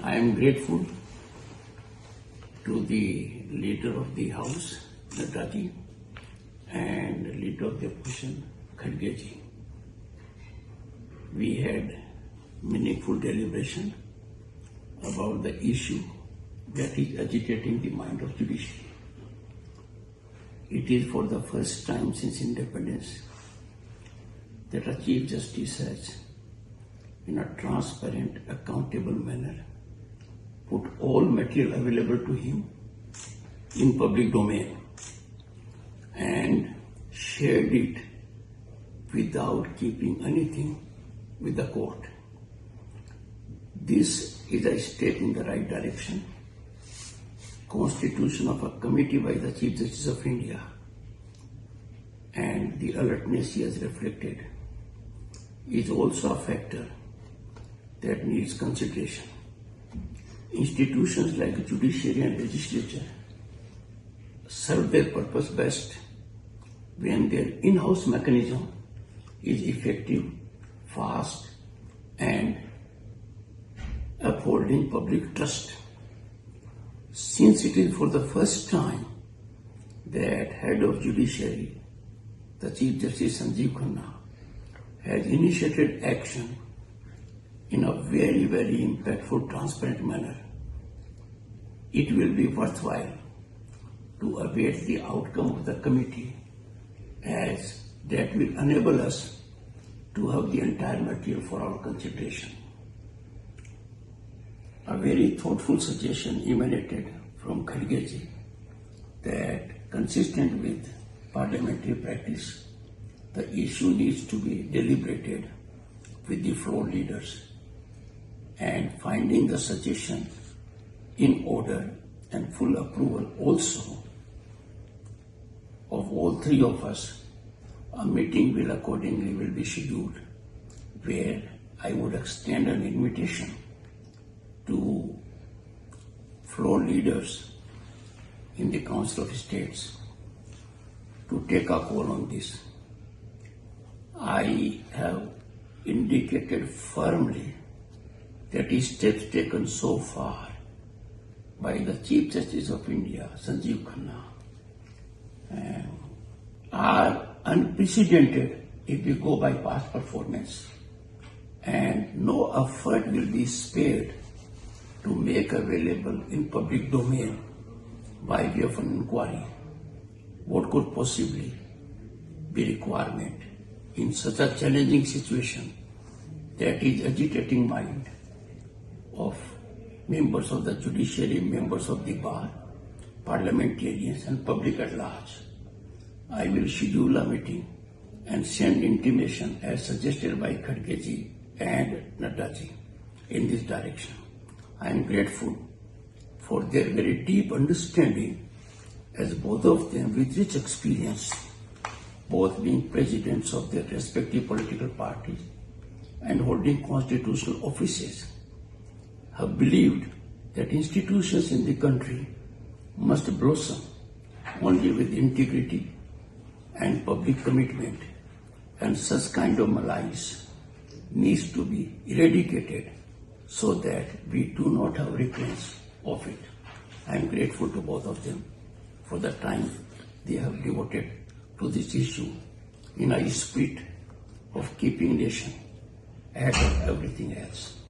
I am grateful to the leader of the House, Nadaji, and leader of the opposition, Khargeji. We had meaningful deliberation about the issue that is agitating the mind of judiciary. It is for the first time since independence that a Chief Justice has, in a transparent, accountable manner, put all material available to him in public domain and shared it without keeping anything with the court. This is a step in the right direction. Constitution of a committee by the Chief Justice of India and the alertness he has reflected is also a factor that needs consideration. Institutions like the judiciary and legislature serve their purpose best when their in-house mechanism is effective, fast, and upholding public trust. Since it is for the first time that head of judiciary, the Chief Justice Sanjeev Khanna, has initiated action in a very, very impactful, transparent manner, it will be worthwhile to await the outcome of the committee, as that will enable us to have the entire material for our consideration. A very thoughtful suggestion emanated from Khargeji that, consistent with parliamentary practice, the issue needs to be deliberated with the floor leaders, and finding the suggestion in order and full approval also of all three of us, a meeting will accordingly be scheduled, where I would extend an invitation to floor leaders in the Council of States to take a call on this. I have indicated firmly that the steps taken so far by the Chief Justice of India, Sanjeev Khanna, are unprecedented if we go by past performance, and no effort will be spared to make available in public domain by way of an inquiry what could possibly be requirement in such a challenging situation that is agitating mind of members of the judiciary, members of the bar, parliamentarians and public at large. I will schedule a meeting and send intimation as suggested by Khargeji and Nadaji in this direction. I am grateful for their very deep understanding, as both of them with rich experience, both being presidents of their respective political parties and holding constitutional offices, have believed that institutions in the country must blossom only with integrity and public commitment, and such kind of malaise needs to be eradicated so that we do not have recurrence of it. I am grateful to both of them for the time they have devoted to this issue in a spirit of keeping nation ahead of everything else.